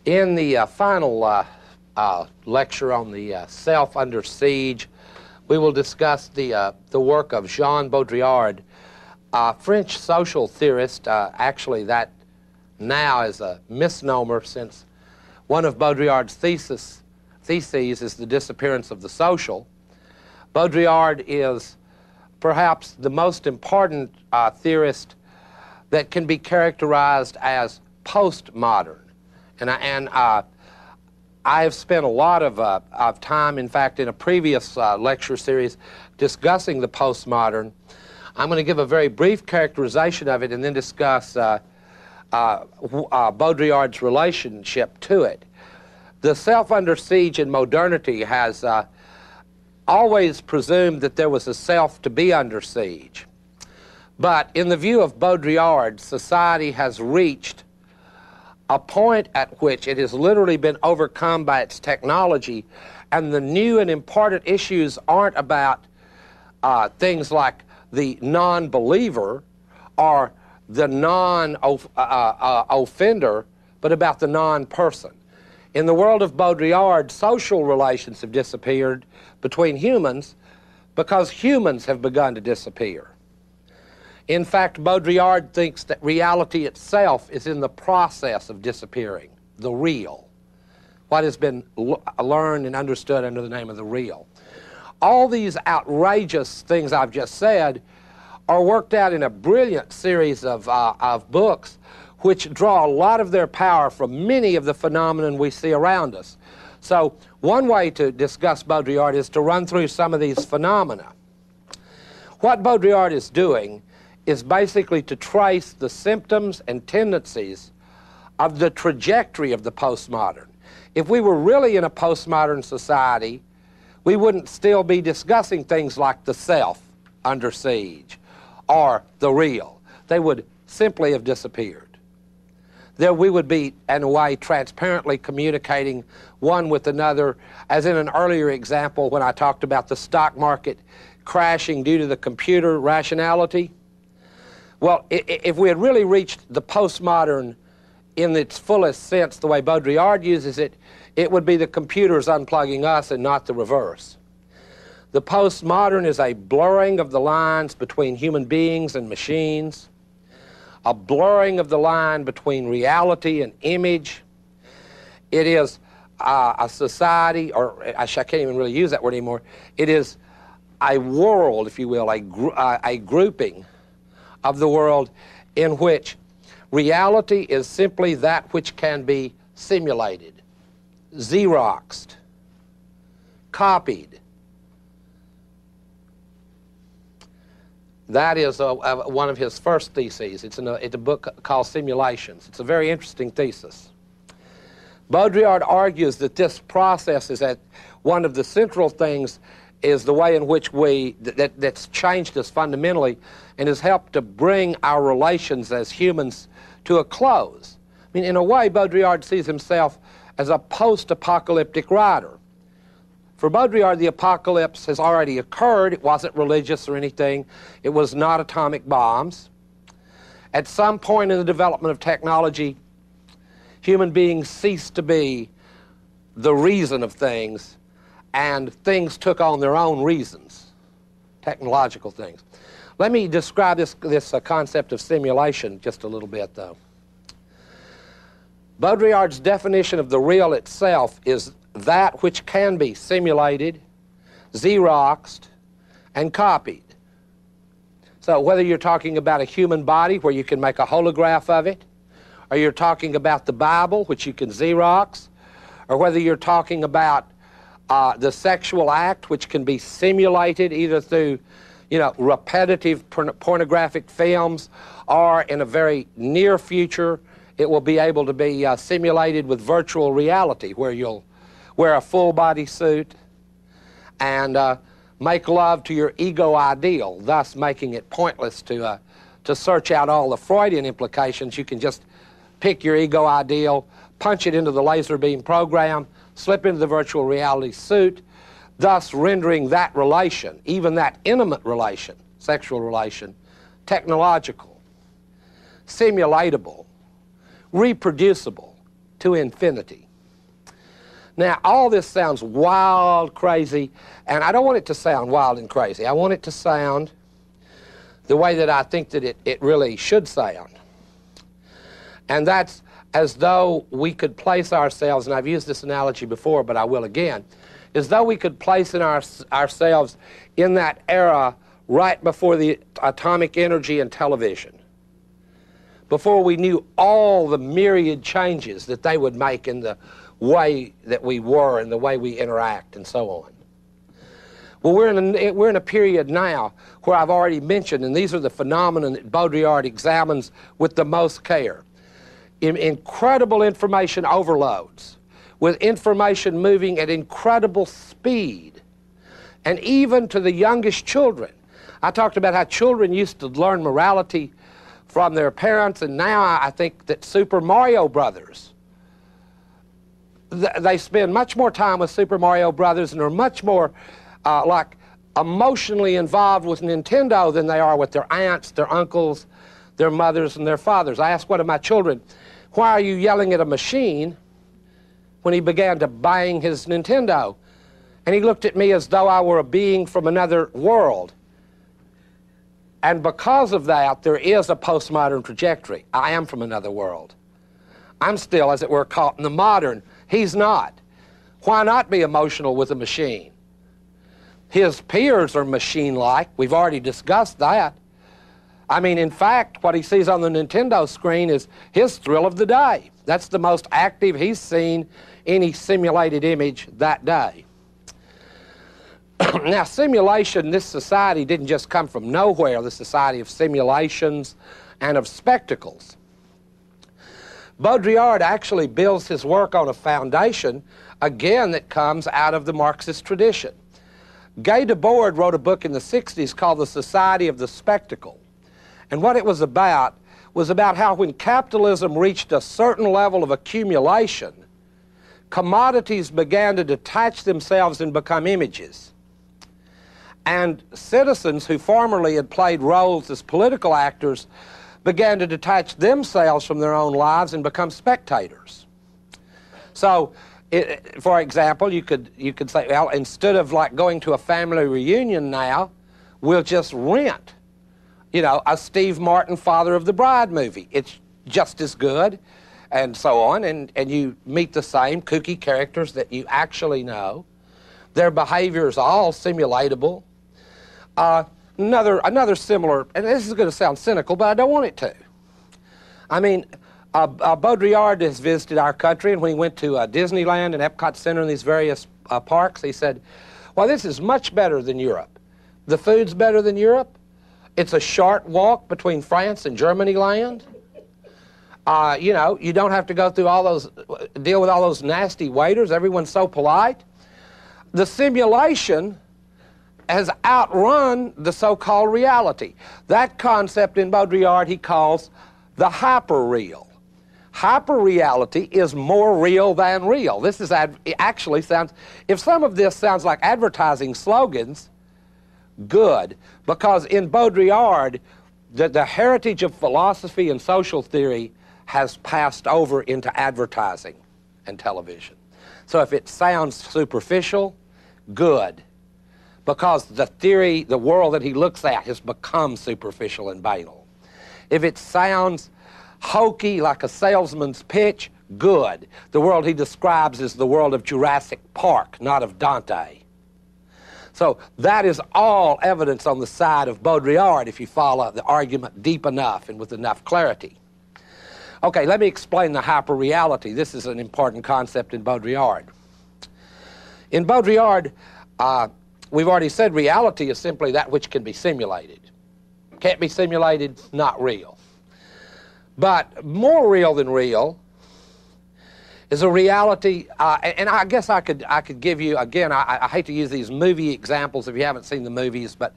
In the final lecture on the self under siege, we will discuss the work of Jean Baudrillard, a French social theorist. Actually, that now is a misnomer, since one of Baudrillard's theses is the disappearance of the social. Baudrillard is perhaps the most important theorist that can be characterized as postmodern. And I have spent a lot of time, in fact, in a previous lecture series, discussing the postmodern. I'm going to give a very brief characterization of it and then discuss Baudrillard's relationship to it. The self under siege in modernity has always presumed that there was a self to be under siege. But in the view of Baudrillard, society has reached a point at which it has literally been overcome by its technology, and the new and important issues aren't about things like the non-believer or the non-offender, but about the non-person. In the world of Baudrillard, social relations have disappeared between humans because humans have begun to disappear. In fact, Baudrillard thinks that reality itself is in the process of disappearing, the real, what has been learned and understood under the name of the real. All these outrageous things I've just said are worked out in a brilliant series of books which draw a lot of their power from many of the phenomena we see around us. So one way to discuss Baudrillard is to run through some of these phenomena. What Baudrillard is doing is basically to trace the symptoms and tendencies of the trajectory of the postmodern. If we were really in a postmodern society, we wouldn't still be discussing things like the self under siege or the real. They would simply have disappeared. There we would be, in a way, transparently communicating one with another, as in an earlier example when I talked about the stock market crashing due to the computer rationality. Well, if we had really reached the postmodern in its fullest sense, the way Baudrillard uses it, it would be the computers unplugging us and not the reverse. The postmodern is a blurring of the lines between human beings and machines, a blurring of the line between reality and image. It is a society, or I can't even really use that word anymore. It is a world, if you will, a grouping of the world in which reality is simply that which can be simulated, Xeroxed, copied. That is one of his first theses. It's a book called Simulations. It's a very interesting thesis. Baudrillard argues that this process is that one of the central things is the way in which that's changed us fundamentally and has helped to bring our relations as humans to a close. I mean, in a way, Baudrillard sees himself as a post-apocalyptic writer. For Baudrillard, the apocalypse has already occurred. It wasn't religious or anything. It was not atomic bombs. At some point in the development of technology, human beings ceased to be the reason of things, and things took on their own reasons, technological things. Let me describe this concept of simulation just a little bit, though. Baudrillard's definition of the real itself is that which can be simulated, Xeroxed, and copied. So whether you're talking about a human body where you can make a holograph of it, or you're talking about the Bible, which you can Xerox, or whether you're talking about the sexual act, which can be simulated either through, repetitive pornographic films, or in a very near future, it will be able to be simulated with virtual reality, where you'll wear a full body suit and make love to your ego ideal, thus making it pointless to search out all the Freudian implications. You can just pick your ego ideal, punch it into the laser beam program, slip into the virtual reality suit, thus rendering that relation, even that intimate relation, sexual relation, technological, simulatable, reproducible, to infinity. Now, all this sounds wild, crazy, and I don't want it to sound wild and crazy. I want it to sound the way that I think that it really should sound. And that's as though we could place ourselves, and I've used this analogy before, but I will again, as though we could place ourselves in that era right before the atomic energy and television, before we knew all the myriad changes that they would make in the way that we were and the way we interact and so on. Well, we're in a period now where I've already mentioned, and these are the phenomena that Baudrillard examines with the most care. Incredible information overloads, with information moving at incredible speed, and even to the youngest children. I talked about how children used to learn morality from their parents, and now I think that Super Mario Brothers, they spend much more time with Super Mario Brothers and are much more like emotionally involved with Nintendo than they are with their aunts, their uncles, their mothers, and their fathers. I asked one of my children, "Why are you yelling at a machine?" when he began to bang his Nintendo. And he looked at me as though I were a being from another world. And because of that, there is a postmodern trajectory. I am from another world. I'm still, as it were, caught in the modern. He's not. Why not be emotional with a machine? His peers are machine-like. We've already discussed that. I mean, in fact, what he sees on the Nintendo screen is his thrill of the day. That's the most active he's seen any simulated image that day. Now, simulation, this society didn't just come from nowhere, the society of simulations and of spectacles. Baudrillard actually builds his work on a foundation, again, that comes out of the Marxist tradition. Guy Debord wrote a book in the 60s called The Society of the Spectacle. And what it was about how when capitalism reached a certain level of accumulation, commodities began to detach themselves and become images. And citizens who formerly had played roles as political actors began to detach themselves from their own lives and become spectators. So, for example, you could say, well, instead of like going to a family reunion now, we'll just rent, you know, a Steve Martin Father of the Bride movie. It's just as good, and so on, and you meet the same kooky characters that you actually know. Their behavior is all simulatable. Another similar, and this is going to sound cynical, but I don't want it to. I mean, Baudrillard has visited our country, and when he went to Disneyland and Epcot Center and these various parks, he said, well, this is much better than Europe. The food's better than Europe. It's a short walk between France and Germany land. You know, you don't have to go through all those, deal with all those nasty waiters. Everyone's so polite. The simulation has outrun the so-called reality. That concept in Baudrillard he calls the hyper-real. Hyper-reality is more real than real. This is it actually sounds, if some of this sounds like advertising slogans, good, because in Baudrillard, the heritage of philosophy and social theory has passed over into advertising and television. So if it sounds superficial, good, because the theory, the world that he looks at has become superficial and banal. If it sounds hokey, like a salesman's pitch, good. The world he describes is the world of Jurassic Park, not of Dante. So that is all evidence on the side of Baudrillard if you follow the argument deep enough and with enough clarity. Okay, let me explain the hyperreality. This is an important concept in Baudrillard. In Baudrillard, we've already said reality is simply that which can be simulated. Can't be simulated, not real. But more real than real is a reality, and I guess I could give you, again, I hate to use these movie examples if you haven't seen the movies, but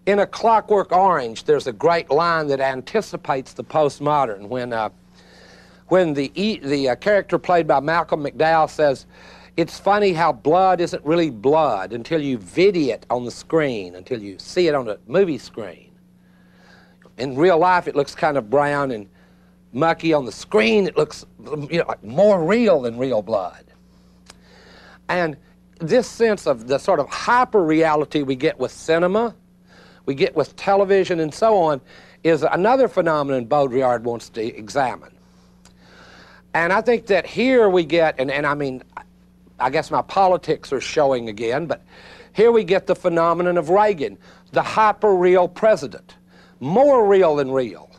in A Clockwork Orange, there's a great line that anticipates the postmodern when the character played by Malcolm McDowell says, it's funny how blood isn't really blood until you video it on the screen, until you see it on a movie screen. In real life, it looks kind of brown and mucky. On the screen, it looks, like more real than real blood. And this sense of the sort of hyper-reality we get with cinema, we get with television and so on, is another phenomenon Baudrillard wants to examine. And I think that here we get, and I mean, I guess my politics are showing again, but here we get the phenomenon of Reagan, the hyper-real president, more real than real.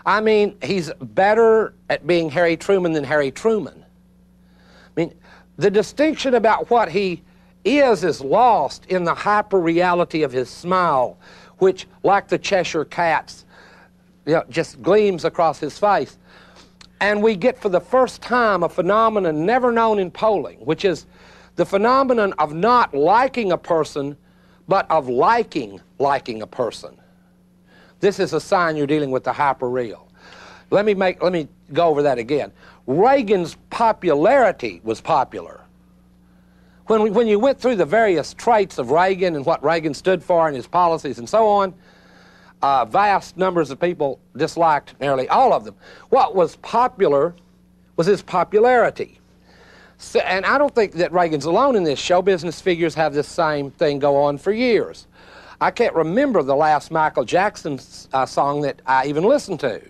I mean, he's better at being Harry Truman than Harry Truman. I mean, the distinction about what he is lost in the hyper-reality of his smile, which, like the Cheshire Cat's, just gleams across his face. And we get for the first time a phenomenon never known in polling, which is the phenomenon of not liking a person, but of liking a person. This is a sign you're dealing with the hyper-real. Let me go over that again. Reagan's popularity was popular. When you went through the various traits of Reagan and what Reagan stood for and his policies and so on, vast numbers of people disliked nearly all of them. What was popular was his popularity. So, and I don't think that Reagan's alone in this. Show business figures have this same thing go on for years. I can't remember the last Michael Jackson song that I even listened to.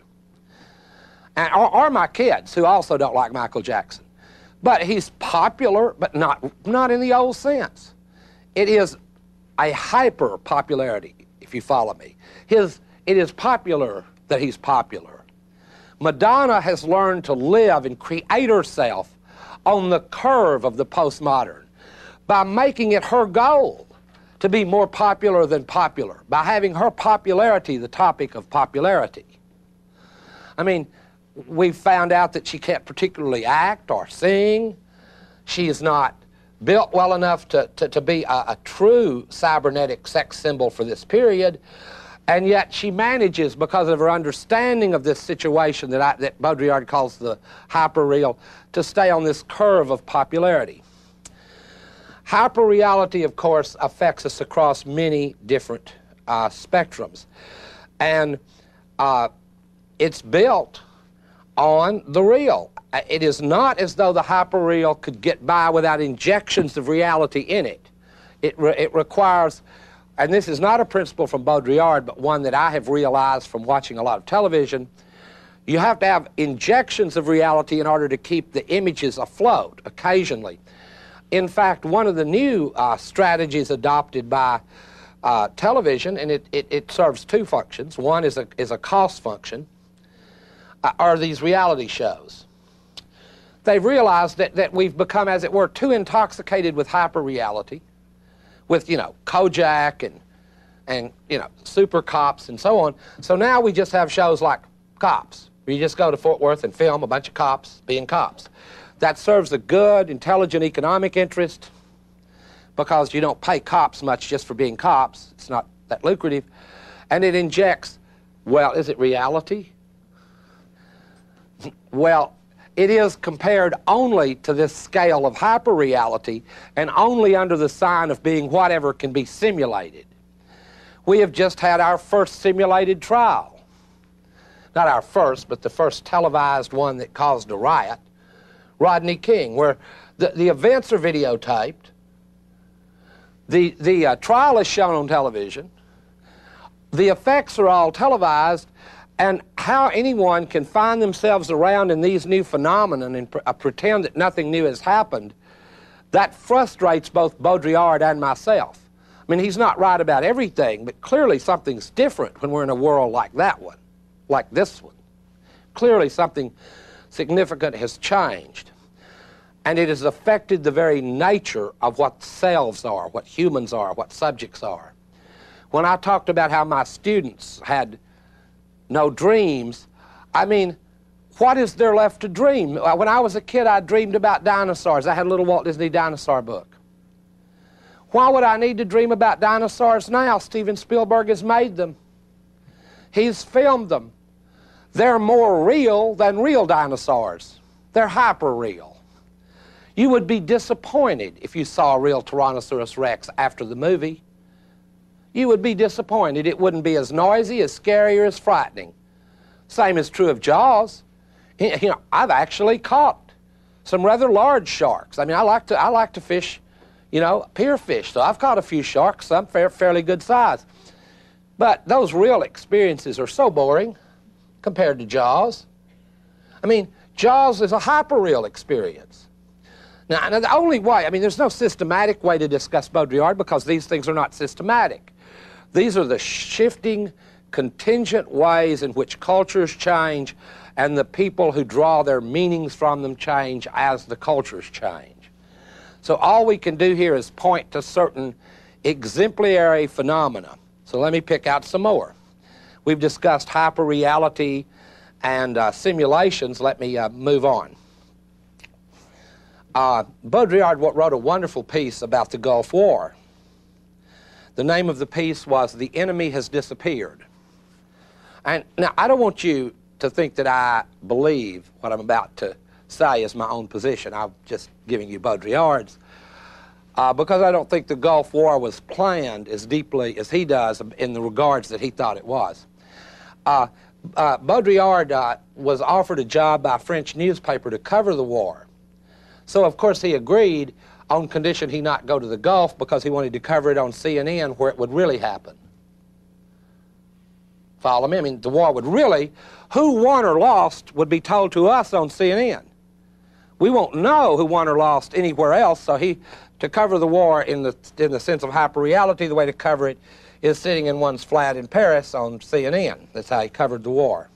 Or my kids, who also don't like Michael Jackson. But he's popular, but not in the old sense. It is a hyper-popularity, if you follow me. It is popular that he's popular. Madonna has learned to live and create herself on the curve of the postmodern by making it her goal to be more popular than popular, by having her popularity the topic of popularity. I mean, we've found out that she can't particularly act or sing. She is not built well enough to be a true cybernetic sex symbol for this period, and yet she manages, because of her understanding of this situation that Baudrillard calls the hyper-real, to stay on this curve of popularity. Hyper-reality, of course, affects us across many different spectrums, and it's built on the real. It is not as though the hyper-real could get by without injections of reality in it. It requires, and this is not a principle from Baudrillard, but one that I have realized from watching a lot of television, you have to have injections of reality in order to keep the images afloat occasionally. In fact, one of the new strategies adopted by television, and it serves two functions. One is a cost function, are these reality shows. They've realized that we've become, as it were, too intoxicated with hyper-reality, with, Kojak and Super Cops and so on. So now we just have shows like Cops, where you just go to Fort Worth and film a bunch of cops being cops. That serves a good, intelligent economic interest because you don't pay cops much just for being cops. It's not that lucrative. And it injects, well, is it reality? Well, it is compared only to this scale of hyper-reality and only under the sign of being whatever can be simulated. We have just had our first simulated trial. Not our first, but the first televised one that caused a riot. Rodney King, where the events are videotaped, the trial is shown on television, the effects are all televised, and how anyone can find themselves around in these new phenomena and pretend that nothing new has happened, that frustrates both Baudrillard and myself. I mean, he's not right about everything, but clearly something's different when we're in a world like that one, like this one. Clearly something significant has changed. And it has affected the very nature of what selves are, what humans are, what subjects are. When I talked about how my students had no dreams, I mean, what is there left to dream? When I was a kid, I dreamed about dinosaurs. I had a little Walt Disney dinosaur book. Why would I need to dream about dinosaurs now? Steven Spielberg has made them. He's filmed them. They're more real than real dinosaurs. They're hyper-real. You would be disappointed if you saw a real Tyrannosaurus Rex after the movie. You would be disappointed. It wouldn't be as noisy, as scary, or as frightening. Same is true of Jaws. You know, I've actually caught some rather large sharks. I mean, I like to fish, you know, pier fish. So I've caught a few sharks, some fairly good size. But those real experiences are so boring compared to Jaws. I mean, Jaws is a hyper-real experience. Now, the only way, I mean, there's no systematic way to discuss Baudrillard because these things are not systematic. These are the shifting, contingent ways in which cultures change and the people who draw their meanings from them change as the cultures change. So all we can do here is point to certain exemplary phenomena. So let me pick out some more. We've discussed hyperreality and simulations. Let me move on. Baudrillard wrote a wonderful piece about the Gulf War. The name of the piece was "The Enemy Has Disappeared." And now, I don't want you to think that I believe what I'm about to say is my own position. I'm just giving you Baudrillard's. Because I don't think the Gulf War was planned as deeply as he does in the regards that he thought it was. Baudrillard was offered a job by a French newspaper to cover the war. So, of course, he agreed on condition he not go to the Gulf because he wanted to cover it on CNN where it would really happen. Follow me? I mean, the war would really, who won or lost would be told to us on CNN. We won't know who won or lost anywhere else, so to cover the war in the sense of hyperreality, the way to cover it is sitting in one's flat in Paris on CNN. That's how he covered the war.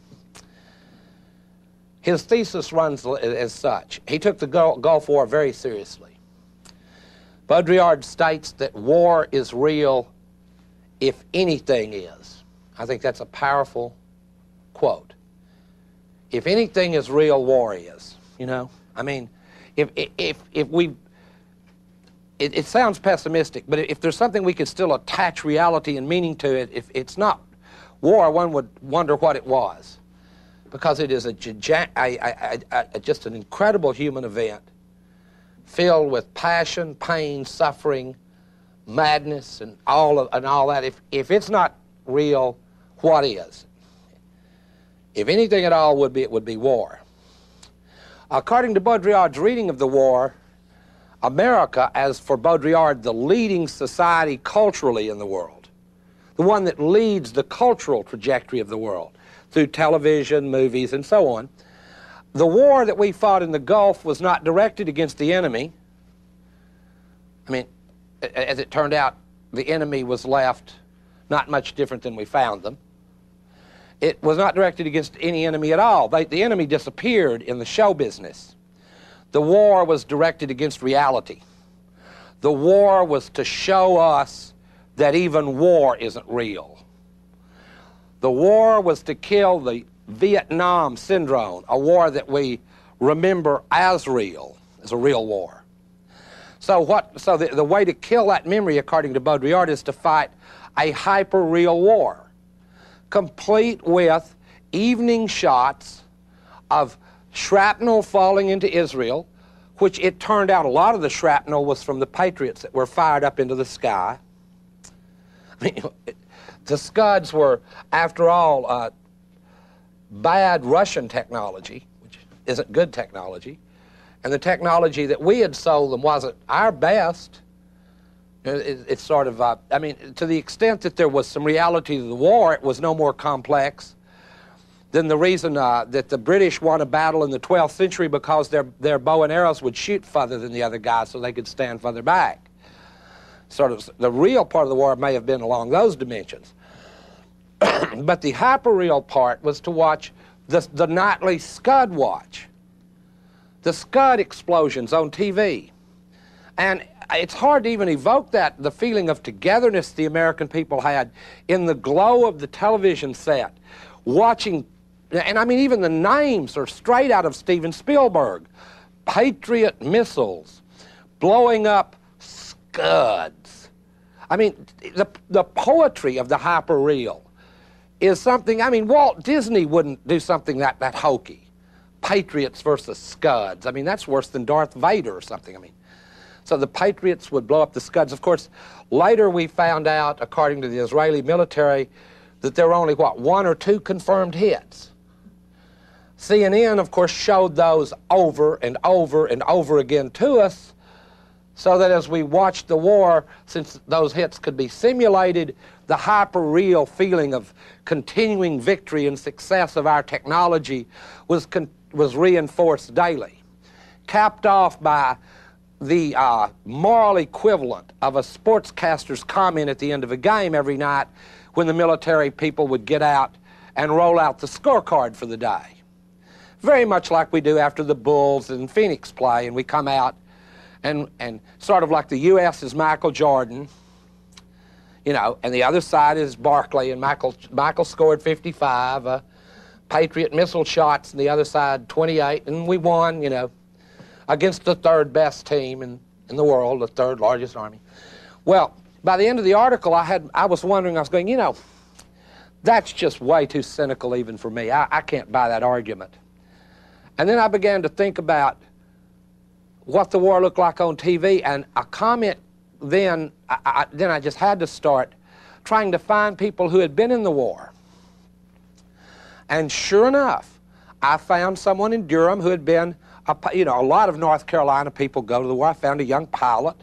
His thesis runs as such. He took the Gulf War very seriously. Baudrillard states that war is real if anything is. I think that's a powerful quote. If anything is real, war is, you know? I mean, if we... It sounds pessimistic, but if there's something we could still attach reality and meaning to it, if it's not war, one would wonder what it was. Because it is just an incredible human event filled with passion, pain, suffering, madness, and all that. If it's not real, what is? If anything at all would be, it would be war. According to Baudrillard's reading of the war, America, as for Baudrillard, the leading society culturally in the world, the one that leads the cultural trajectory of the world through television, movies, and so on, the war that we fought in the Gulf was not directed against the enemy. I mean, as it turned out, the enemy was left not much different than we found them. It was not directed against any enemy at all. The enemy disappeared in the show business. The war was directed against reality. The war was to show us that even war isn't real. The war was to kill the Vietnam syndrome, a war that we remember as real, as a real war. So the way to kill that memory, according to Baudrillard, is to fight a hyper-real war, complete with evening shots of shrapnel falling into Israel, which it turned out a lot of the shrapnel was from the Patriots that were fired up into the sky. I mean, the Scuds were, after all, bad Russian technology, which isn't good technology, and the technology that we had sold them wasn't our best. It's sort of, I mean, to the extent that there was some reality to the war, it was no more complex than the reason that the British won a battle in the 12th century because their bow and arrows would shoot further than the other guys so they could stand further back. Sort of the real part of the war may have been along those dimensions. But the hyper-real part was to watch the nightly Scud watch, the Scud explosions on TV. And it's hard to even evoke the feeling of togetherness the American people had in the glow of the television set, watching, and I mean even the names are straight out of Steven Spielberg. Patriot missiles, blowing up Scuds. I mean, the poetry of the hyper-real is something, I mean, Walt Disney wouldn't do something that hokey. Patriots versus Scuds. I mean, that's worse than Darth Vader or something. I mean, so the Patriots would blow up the Scuds. Of course, later we found out, according to the Israeli military, that there were only, what, 1 or 2 confirmed hits. CNN, of course, showed those over and over and over again to us, so that as we watched the war, since those hits could be simulated, the hyper-real feeling of continuing victory and success of our technology was reinforced daily, capped off by the moral equivalent of a sportscaster's comment at the end of a game every night when the military people would get out and roll out the scorecard for the day. Very much like we do after the Bulls and Phoenix play, and we come out and sort of like the U.S. is Michael Jordan, you know, and the other side is Barkley, and Michael scored 55, Patriot missile shots, and the other side 28, and we won, you know, against the third best team in the world, the third largest army. Well, by the end of the article, I was wondering, I was going, you know, that's just way too cynical even for me. I can't buy that argument. And then I began to think about what the war looked like on TV, and a comment then I just had to start trying to find people who had been in the war. And sure enough, I found someone in Durham who had been, you know, a lot of North Carolina people go to the war. I found a young pilot,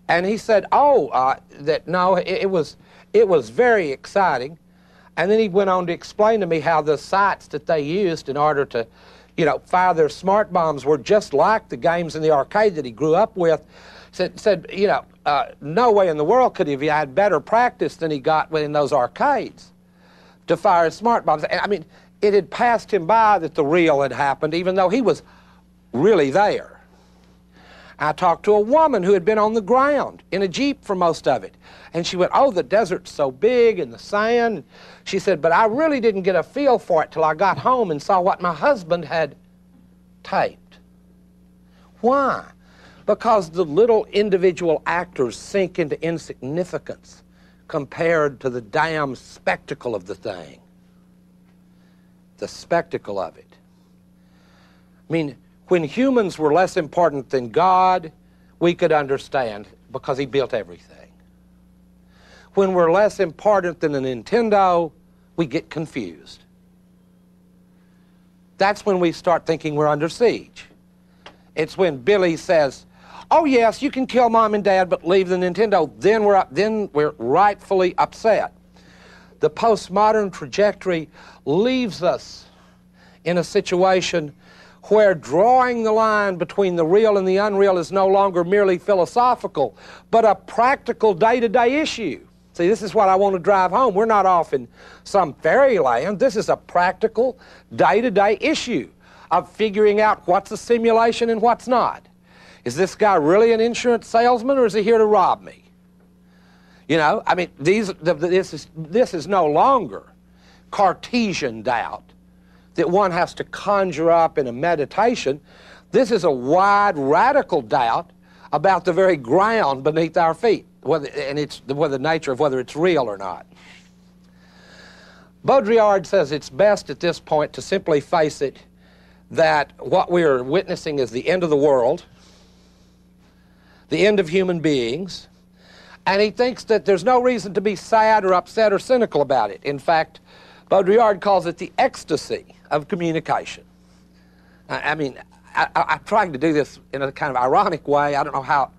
and he said, it was very exciting. And then he went on to explain to me how the sights that they used in order to, you know, fire their smart bombs were just like the games in the arcade that he grew up with. Said you know, no way in the world could he have had better practice than he got in those arcades to fire his smart bombs. And I mean, it had passed him by that the real had happened, even though he was really there. I talked to a woman who had been on the ground in a Jeep for most of it. And she went, oh, the desert's so big and the sand. She said, but I really didn't get a feel for it till I got home and saw what my husband had taped. Why? Because the little individual actors sink into insignificance compared to the damn spectacle of the thing. The spectacle of it. I mean, when humans were less important than God, we could understand because he built everything. When we're less important than a Nintendo, we get confused. That's when we start thinking we're under siege. It's when Billy says, oh yes, you can kill mom and dad, but leave the Nintendo. Then we're rightfully upset. The postmodern trajectory leaves us in a situation where drawing the line between the real and the unreal is no longer merely philosophical, but a practical day-to-day issue. See, this is what I want to drive home. We're not off in some fairyland. This is a practical day-to-day issue of figuring out what's a simulation and what's not. Is this guy really an insurance salesman, or is he here to rob me? You know, I mean, this is no longer Cartesian doubt that one has to conjure up in a meditation. This is a wide, radical doubt about the very ground beneath our feet, it's the nature of whether it's real or not. Baudrillard says it's best at this point to simply face it that what we are witnessing is the end of the world, the end of human beings, and he thinks that there's no reason to be sad or upset or cynical about it. In fact, Baudrillard calls it the ecstasy of communication. I mean, I'm trying to do this in a kind of ironic way. I don't know how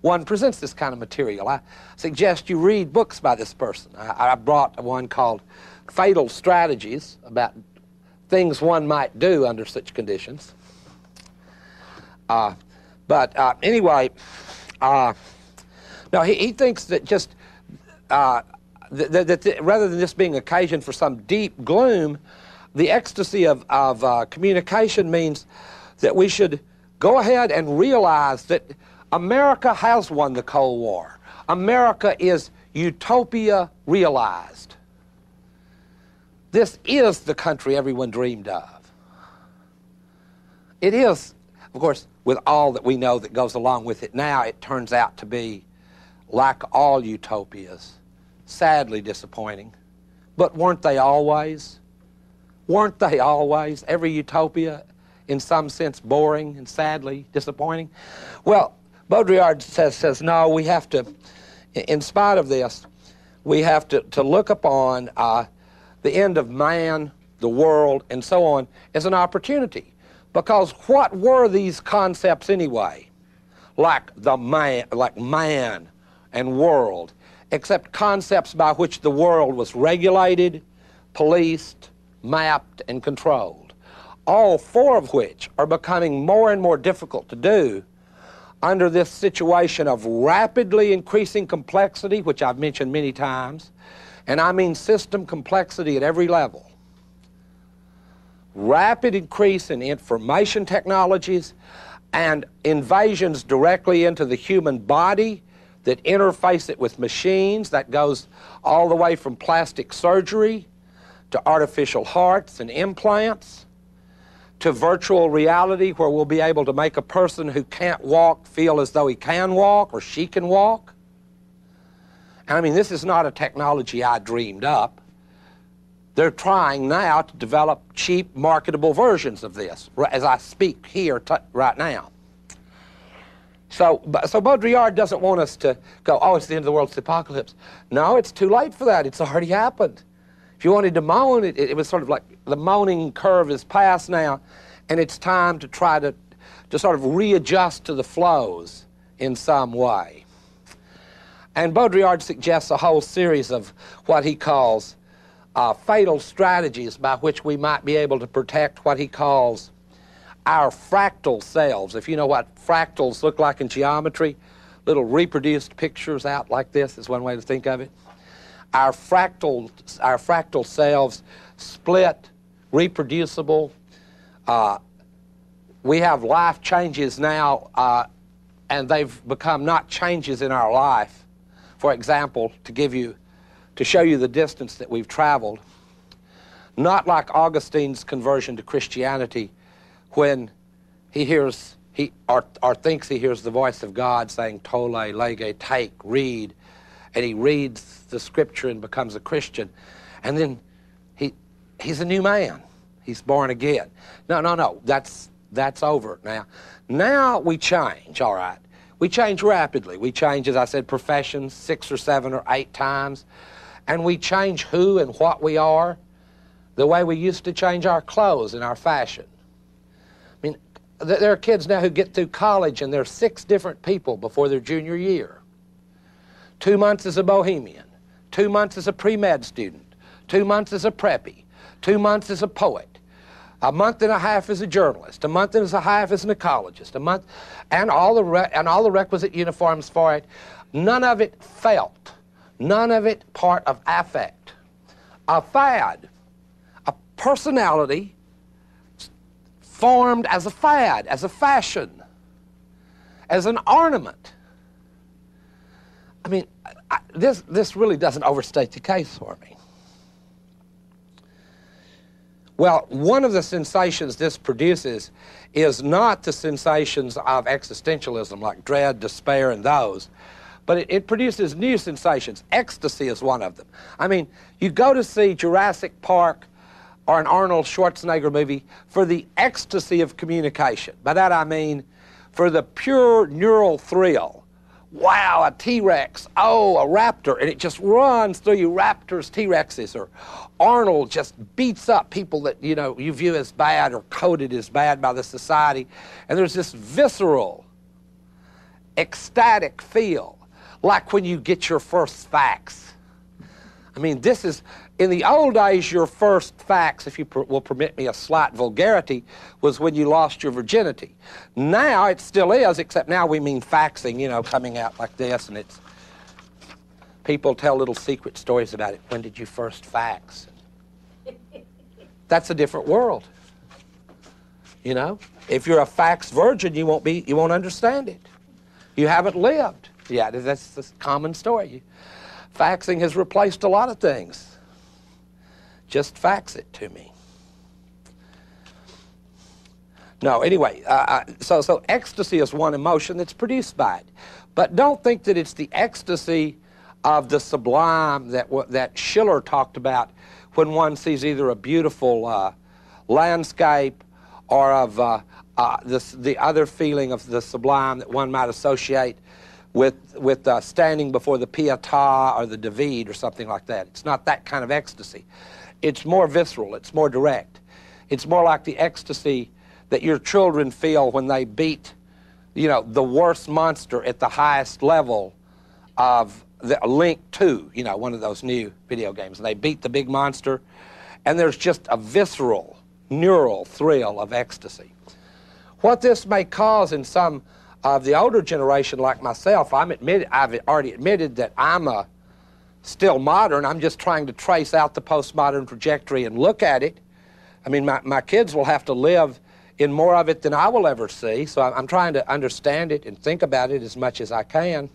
one presents this kind of material. I suggest you read books by this person. I brought one called Fatal Strategies, about things one might do under such conditions. Anyway, no, he thinks that just rather than this being occasion for some deep gloom, the ecstasy of communication means that we should go ahead and realize that America has won the Cold War. America is utopia realized. This is the country everyone dreamed of. It is, of course, with all that we know that goes along with it now, it turns out to be, like all utopias, sadly disappointing. But weren't they always? Weren't they always? Every utopia, in some sense, boring and sadly disappointing? Well, Baudrillard says no, we have to, in spite of this, we have to look upon the end of man the world, and so on, as an opportunity. Because what were these concepts anyway? Like man and world, except concepts by which the world was regulated, policed, mapped, and controlled. All four of which are becoming more and more difficult to do under this situation of rapidly increasing complexity, which I've mentioned many times, and I mean system complexity at every level. Rapid increase in information technologies and invasions directly into the human body that interface it with machines. That goes all the way from plastic surgery to artificial hearts and implants, to virtual reality, where we'll be able to make a person who can't walk feel as though he can walk or she can walk. I mean, this is not a technology I dreamed up. They're trying now to develop cheap, marketable versions of this, as I speak here right now. So Baudrillard doesn't want us to go, oh, it's the end of the world, it's the apocalypse. No, it's too late for that. It's already happened. If you wanted to moan, it was sort of like the moaning curve is past now, and it's time to try to sort of readjust to the flows in some way. And Baudrillard suggests a whole series of what he calls fatal strategies by which we might be able to protect what he calls our fractal selves. If you know what fractals look like in geometry, little reproduced pictures out like this is one way to think of it. Our fractal selves, split, reproducible. We have life changes now, and they've become not changes in our life. For example, to show you the distance that we've traveled, not like Augustine's conversion to Christianity, when he hears, or thinks he hears the voice of God saying, "Tole, lege, take, read," and he reads the scripture and becomes a Christian, and then he's a new man. He's born again. No, that's over now. Now we change, all right. We change rapidly. We change, as I said, professions 6 or 7 or 8 times, and we change who and what we are the way we used to change our clothes and our fashion. I mean, there are kids now who get through college and they're 6 different people before their junior year. 2 months as a bohemian, 2 months as a pre-med student, 2 months as a preppy, 2 months as a poet, a month and a half as a journalist, a month and a half as an ecologist, a month, and all the requisite uniforms for it. None of it felt, none of it part of affect. A fad, a personality formed as a fad, as a fashion, as an ornament. I mean, this really doesn't overstate the case for me. Well, one of the sensations this produces is not the sensations of existentialism like dread, despair, and those, but it produces new sensations. Ecstasy is one of them. I mean, you go to see Jurassic Park or an Arnold Schwarzenegger movie for the ecstasy of communication. By that I mean for the pure neural thrill. Wow, a T-Rex, oh, a raptor, and it just runs through you, raptors, T-Rexes, or Arnold just beats up people that, you know, you view as bad or coded as bad by the society, and there's this visceral, ecstatic feel, like when you get your first fax. I mean, this is, in the old days, your first fax, if you will permit me a slight vulgarity, was when you lost your virginity. Now it still is, except now we mean faxing, you know, coming out like this, and it's, people tell little secret stories about it. When did you first fax? That's a different world. You know, if you're a fax virgin, you won't understand it. You haven't lived. Yeah, that's the common story. Faxing has replaced a lot of things. Just fax it to me. No, anyway, so ecstasy is one emotion that's produced by it. But don't think that it's the ecstasy of the sublime that Schiller talked about when one sees either a beautiful landscape or of the other feeling of the sublime that one might associate with standing before the Pietà or the David or something like that. It's not that kind of ecstasy. It's more visceral. It's more direct. It's more like the ecstasy that your children feel when they beat, you know, the worst monster at the highest level of the Link 2, you know, one of those new video games. And they beat the big monster, and there's just a visceral, neural thrill of ecstasy. What this may cause in some of the older generation like myself, I've already admitted that I'm still modern. I'm just trying to trace out the postmodern trajectory and look at it. I mean, my kids will have to live in more of it than I will ever see, so I'm trying to understand it and think about it as much as I can.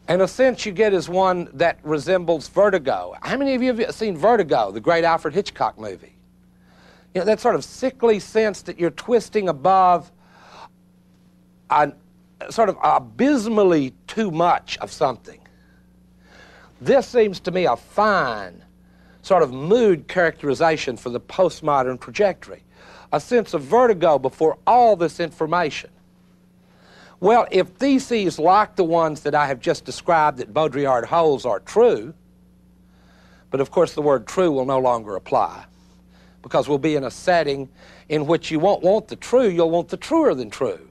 And a sense you get is one that resembles Vertigo. How many of you have seen Vertigo, the great Alfred Hitchcock movie? You know, that sort of sickly sense that you're twisting above sort of abysmally too much of something. This seems to me a fine sort of mood characterization for the postmodern trajectory. A sense of vertigo before all this information. Well, if theses like the ones that I have just described that Baudrillard holds are true, but of course the word true will no longer apply, because we'll be in a setting in which you won't want the true, you'll want the truer than true.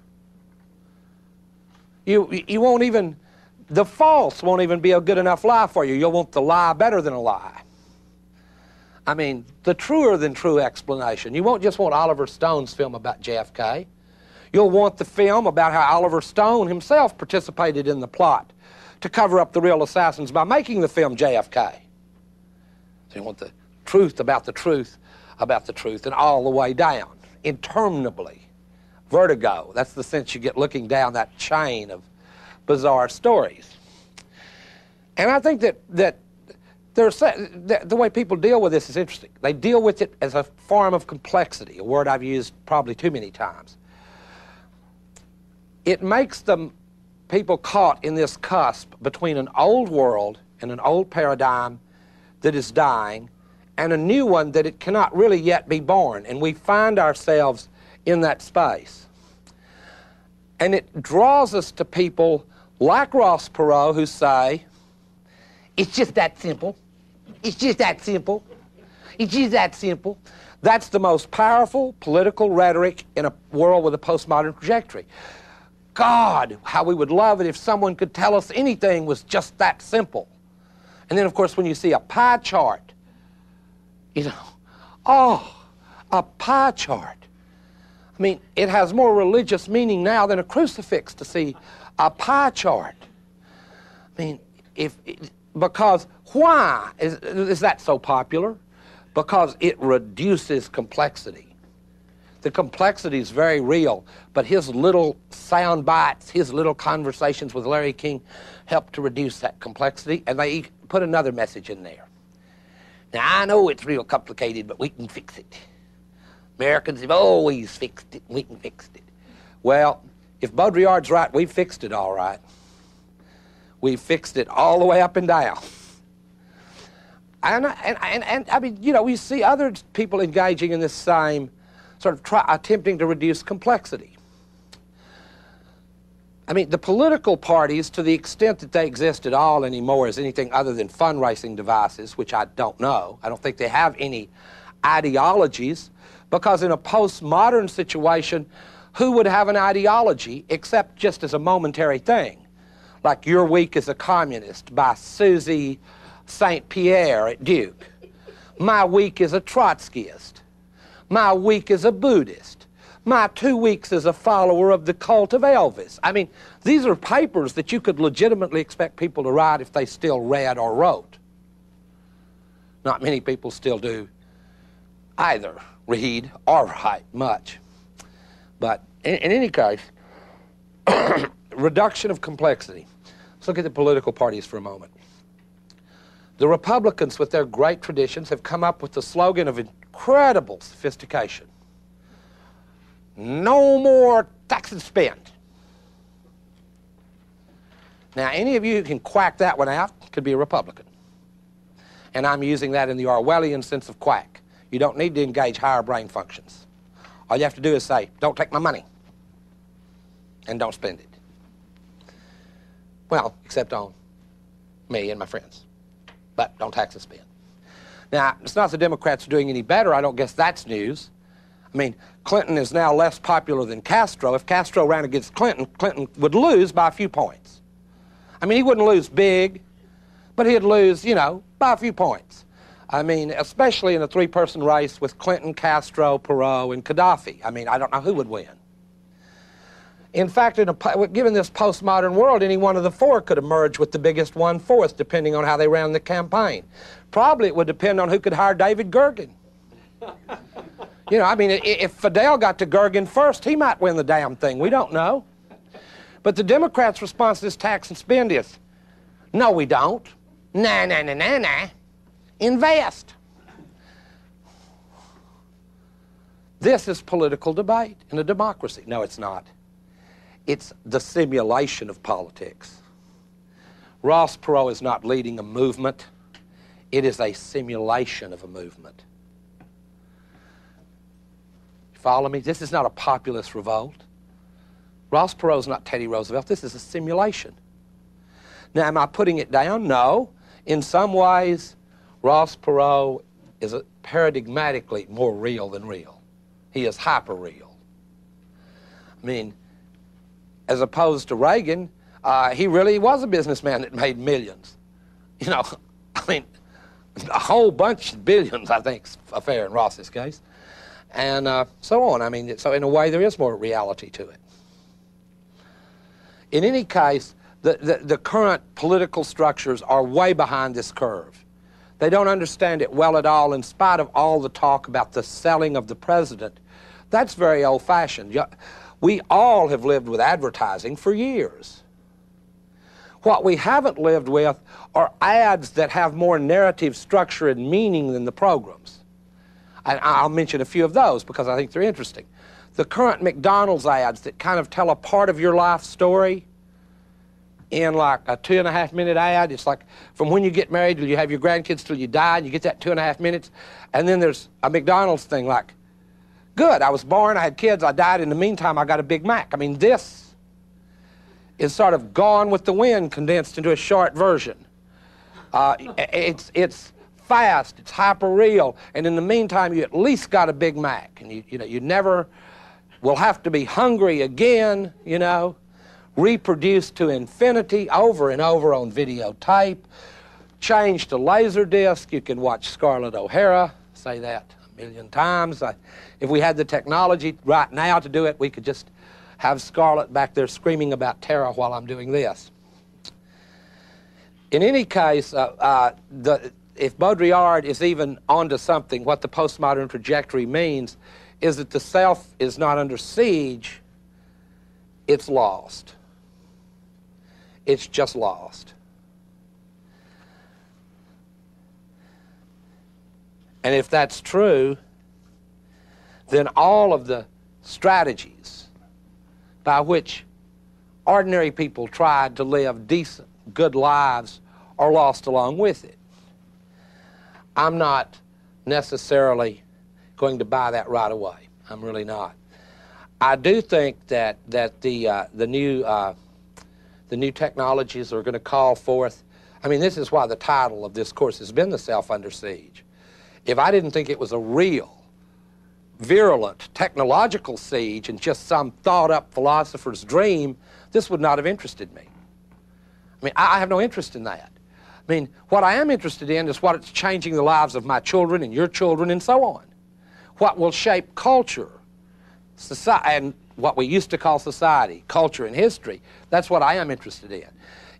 You won't even, the false won't even be a good enough lie for you. You'll want the lie better than a lie. I mean, the truer than true explanation. You won't just want Oliver Stone's film about JFK. You'll want the film about how Oliver Stone himself participated in the plot to cover up the real assassins by making the film JFK. So you want the truth about the truth about the truth and all the way down, interminably. Vertigo, that's the sense you get looking down that chain of bizarre stories. And I think that the way people deal with this is interesting. They deal with it as a form of complexity, a word I've used probably too many times. It makes them people caught in this cusp between an old world and an old paradigm that is dying and a new one that it cannot really yet be born. And we find ourselves in that space. And it draws us to people like Ross Perot who say, it's just that simple. It's just that simple. It's just that simple. That's the most powerful political rhetoric in a world with a postmodern trajectory. God, how we would love it if someone could tell us anything was just that simple. And then, of course, when you see a pie chart, you know, oh, a pie chart. I mean, it has more religious meaning now than a crucifix to see a pie chart. I mean, because why is that so popular? Because it reduces complexity. The complexity is very real, but his little sound bites, his little conversations with Larry King help to reduce that complexity, and they put another message in there. Now, I know it's real complicated, but we can fix it. Americans have always fixed it, and we can fix it. Well, if Baudrillard's right, we fixed it all right. We fixed it all the way up and down. And I mean, you know, we see other people engaging in this same sort of attempting to reduce complexity. I mean, the political parties, to the extent that they exist at all anymore as anything other than fundraising devices, which I don't know. I don't think they have any ideologies, because in a postmodern situation, who would have an ideology except just as a momentary thing? Like Your Week as a Communist by Susie St. Pierre at Duke. My Week is a Trotskyist. My Week is a Buddhist. My 2 weeks as a follower of the cult of Elvis. I mean, these are papers that you could legitimately expect people to write if they still read or wrote. Not many people still do either read or write much. But in any case, reduction of complexity. Let's look at the political parties for a moment. The Republicans, with their great traditions, have come up with the slogan of incredible sophistication. No more tax and spend. Now, any of you who can quack that one out could be a Republican. And I'm using that in the Orwellian sense of quack. You don't need to engage higher brain functions. All you have to do is say, don't take my money, and don't spend it. Well, except on me and my friends. But don't tax and spend. Now, it's not the Democrats are doing any better. I don't guess that's news. I mean, Clinton is now less popular than Castro. If Castro ran against Clinton, Clinton would lose by a few points. I mean, he wouldn't lose big, but he'd lose, you know, by a few points. I mean, especially in a three-person race with Clinton, Castro, Perot, and Gaddafi. I mean, I don't know who would win. In fact, given this postmodern world, any one of the four could emerge with the biggest 1/4, depending on how they ran the campaign. Probably it would depend on who could hire David Gergen. You know, I mean, if Fidel got to Gergen first, he might win the damn thing. We don't know. But the Democrats' response to this tax and spend is, no, we don't. Nah, nah, nah, nah, nah. Invest. This is political debate in a democracy. No, it's not. It's the simulation of politics. Ross Perot is not leading a movement. It is a simulation of a movement. You follow me? This is not a populist revolt. Ross Perot is not Teddy Roosevelt. This is a simulation. Now, am I putting it down? No. In some ways, Ross Perot is paradigmatically more real than real. He is hyper-real. I mean, as opposed to Reagan, he really was a businessman that made millions. You know, I mean, a whole bunch of billions, I think, is fair in Ross's case. And so on. I mean, so in a way, there is more reality to it. In any case, the current political structures are way behind this curve. They don't understand it well at all, in spite of all the talk about the selling of the president. That's very old-fashioned. We all have lived with advertising for years. What we haven't lived with are ads that have more narrative structure and meaning than the programs. And I'll mention a few of those because I think they're interesting. The current McDonald's ads that kind of tell a part of your life story in like a 2.5-minute ad. It's like from when you get married till you have your grandkids till you die, and you get that 2.5 minutes. And then there's a McDonald's thing like, good, I was born, I had kids, I died, in the meantime I got a Big Mac. I mean, this is sort of Gone with the Wind condensed into a short version. It's fast, it's hyper-real, and in the meantime you at least got a Big Mac. And you never will have to be hungry again, you know, reproduced to infinity over and over on videotape, changed to Laserdisc. You can watch Scarlett O'Hara say that 1,000,000 times. If we had the technology right now to do it, we could just have Scarlett back there screaming about terror while I'm doing this. In any case, if Baudrillard is even onto something, what the postmodern trajectory means is that the self is not under siege, it's lost. It's just lost. And if that's true, then all of the strategies by which ordinary people tried to live decent, good lives are lost along with it. I'm not necessarily going to buy that right away. I'm really not. I do think that the new technologies are going to call forth. I mean, this is why the title of this course has been The Self Under Siege. If I didn't think it was a real, virulent, technological siege and just some thought-up philosopher's dream, this would not have interested me. I mean, I have no interest in that. I mean, what I am interested in is what it's changing the lives of my children and your children and so on. What will shape culture, society, and what we used to call society, culture, and history. That's what I am interested in.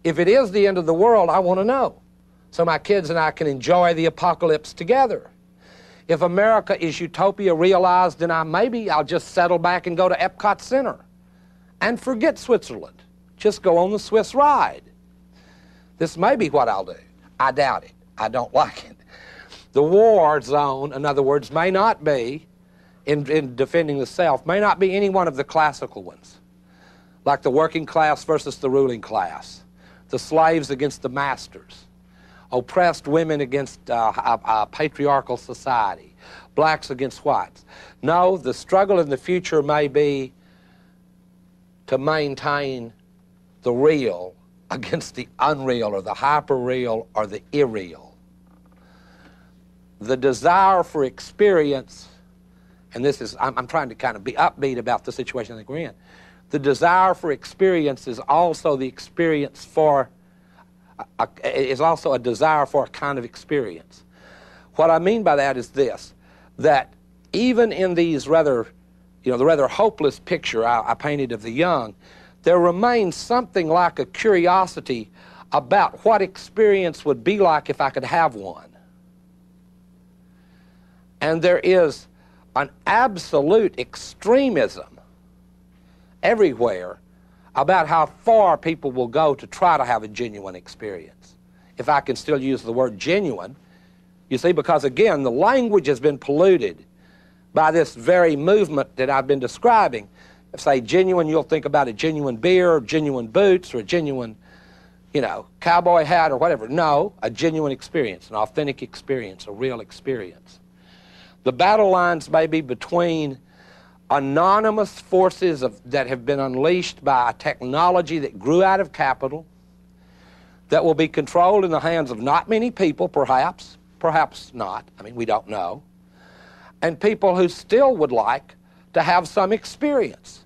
If it is the end of the world, I want to know, so my kids and I can enjoy the apocalypse together. If America is utopia realized, then maybe I'll just settle back and go to Epcot Center and forget Switzerland. Just go on the Swiss ride. This may be what I'll do. I doubt it. I don't like it. The war zone, in other words, may not be, in defending the self, may not be any one of the classical ones, like the working class versus the ruling class, the slaves against the masters, oppressed women against a patriarchal society, blacks against whites. No, the struggle in the future may be to maintain the real against the unreal or the hyper-real or the irreal. the desire for experience, and this is, I'm trying to kind of be upbeat about the situation I think we're in. The desire for experience is also the experience for, is also a desire for a kind of experience. What I mean by that is this, that even in these rather, the rather hopeless picture I painted of the young, there remains something like a curiosity about what experience would be like if I could have one. And there is an absolute extremism everywhere about how far people will go to try to have a genuine experience. If I can still use the word genuine, you see, because again, the language has been polluted by this very movement that I've been describing. If say genuine, you'll think about a genuine beer, or genuine boots, or a genuine, cowboy hat or whatever. No, a genuine experience, an authentic experience, a real experience. The battle lines may be between anonymous forces that have been unleashed by a technology that grew out of capital, that will be controlled in the hands of not many people, perhaps not, we don't know, and people who still would like to have some experience.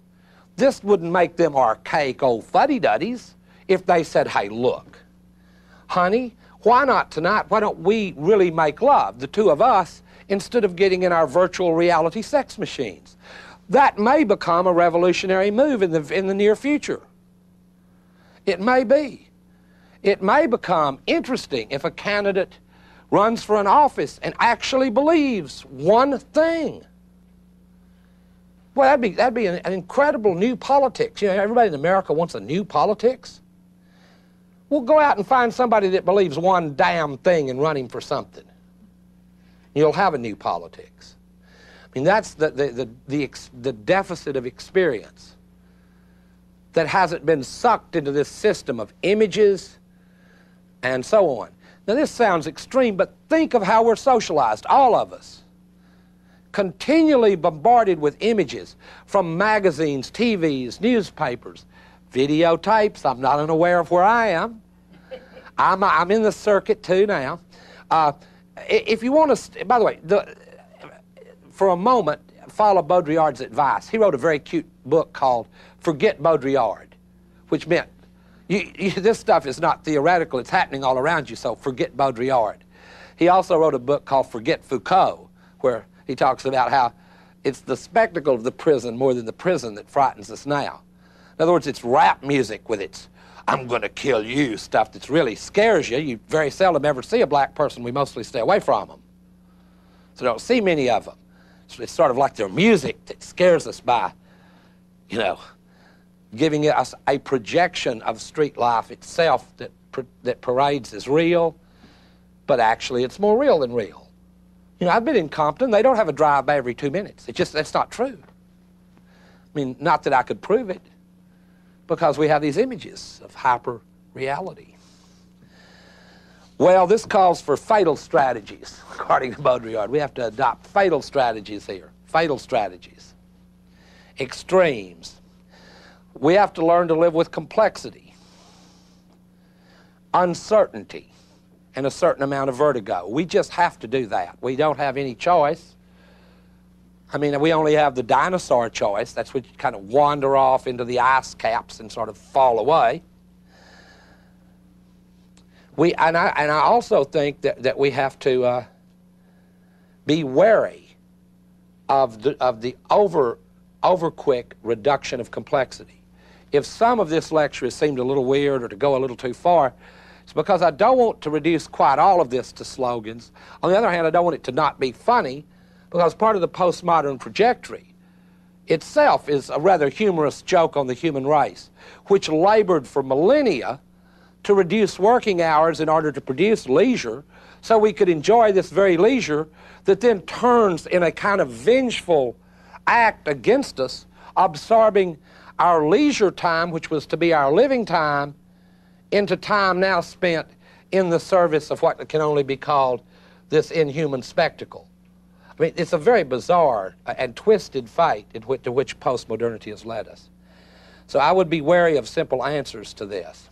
This wouldn't make them archaic old fuddy-duddies if they said, hey, look, honey, why not tonight, why don't we really make love, the two of us, instead of getting in our virtual reality sex machines? That may become a revolutionary move in the near future. It may be. It may become interesting if a candidate runs for an office and actually believes one thing. Well, that'd be an incredible new politics. Everybody in America wants a new politics. We'll go out and find somebody that believes one damn thing and run him for something. You'll have a new politics. That's the deficit of experience that hasn't been sucked into this system of images and so on. Now, this sounds extreme, but think of how we're socialized, all of us. Continually bombarded with images from magazines, TVs, newspapers, videotapes. I'm not unaware of where I am. I'm in the circuit too now. If you want to, by the way, for a moment, follow Baudrillard's advice. He wrote a very cute book called Forget Baudrillard, which meant this stuff is not theoretical, it's happening all around you, so forget Baudrillard. He also wrote a book called Forget Foucault, where he talks about how it's the spectacle of the prison more than the prison that frightens us now. In other words, it's rap music with its I'm going to kill you stuff that really scares you. You very seldom ever see a black person. We mostly stay away from them. So don't see many of them. So it's sort of like their music that scares us by, giving us a projection of street life itself that parades as real, but actually it's more real than real. I've been in Compton. They don't have a drive-by every 2 minutes. That's not true. Not that I could prove it, because we have these images of hyper-reality. Well, this calls for fatal strategies, according to Baudrillard. We have to adopt fatal strategies here, fatal strategies, extremes. We have to learn to live with complexity, uncertainty, and a certain amount of vertigo. We just have to do that. We don't have any choice. We only have the dinosaur choice. That's when you kind of wander off into the ice caps and sort of fall away. And I also think that we have to be wary of the over-quick reduction of complexity. If some of this lecture has seemed a little weird or to go a little too far, it's because I don't want to reduce quite all of this to slogans. On the other hand, I don't want it to not be funny, because part of the postmodern trajectory itself is a rather humorous joke on the human race, which labored for millennia to reduce working hours in order to produce leisure, so we could enjoy this very leisure that then turns in a kind of vengeful act against us, absorbing our leisure time, which was to be our living time, into time now spent in the service of what can only be called this inhuman spectacle. It's a very bizarre and twisted fate to which postmodernity has led us. So I would be wary of simple answers to this.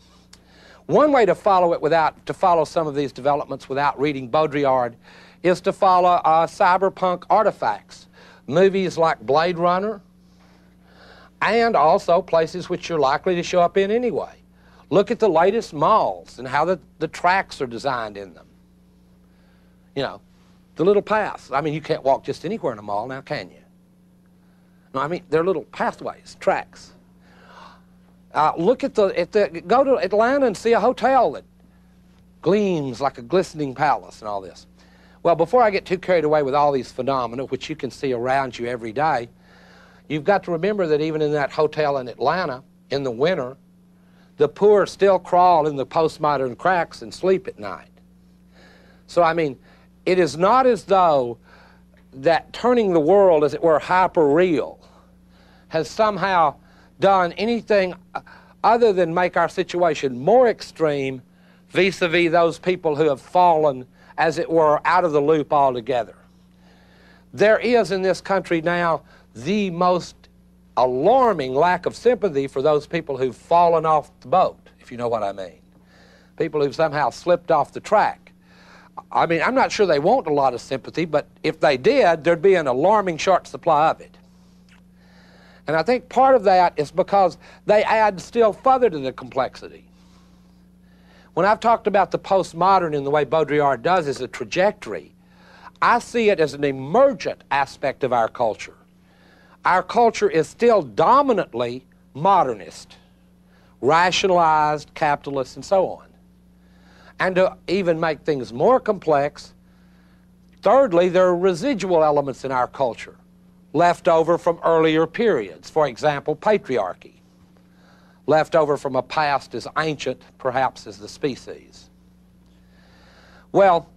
One way to follow some of these developments without reading Baudrillard is to follow cyberpunk artifacts, movies like Blade Runner, and also places which you're likely to show up in anyway. Look at the latest malls and how the tracks are designed in them. You know, the little paths. I mean, you can't walk just anywhere in a mall now, can you? No, I mean, they're little pathways, tracks. Look at go to Atlanta and see a hotel that gleams like a glistening palace and all this. Well, before I get too carried away with all these phenomena, which you can see around you every day, you've got to remember that even in that hotel in Atlanta, in the winter, the poor still crawl in the postmodern cracks and sleep at night. So, I mean, it is not as though that turning the world, as it were, hyper-real has somehow done anything other than make our situation more extreme vis-a-vis those people who have fallen, as it were, out of the loop altogether. There is in this country now the most alarming lack of sympathy for those people who've fallen off the boat, if you know what I mean. People who've somehow slipped off the track. I mean, I'm not sure they want a lot of sympathy, but if they did, there'd be an alarming short supply of it. And I think part of that is because they add still further to the complexity. When I've talked about the postmodern in the way Baudrillard does as a trajectory, I see it as an emergent aspect of our culture. Our culture is still dominantly modernist, rationalized, capitalist, and so on. And to even make things more complex, thirdly, there are residual elements in our culture left over from earlier periods. For example, patriarchy, left over from a past as ancient, perhaps, as the species. Well,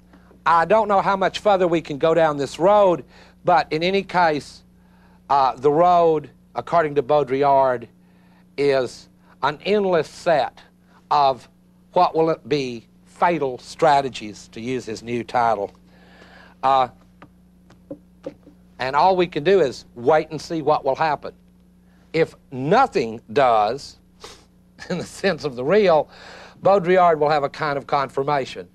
I don't know how much further we can go down this road, but in any case, the road, according to Baudrillard, is an endless set of what will it be fatal strategies, to use his new title. And all we can do is wait and see what will happen. If nothing does, in the sense of the real, Baudrillard will have a kind of confirmation.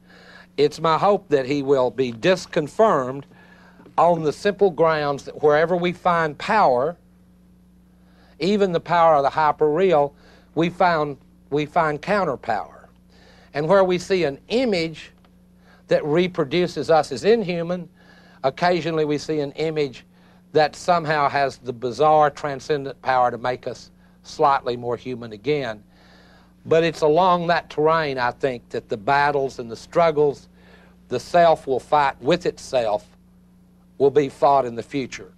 It's my hope that he will be disconfirmed on the simple grounds that wherever we find power, even the power of the hyper-real, we find counterpower. And where we see an image that reproduces us as inhuman, occasionally we see an image that somehow has the bizarre transcendent power to make us slightly more human again. But it's along that terrain, I think, that the battles and the struggles the self will fight with itself will be fought in the future.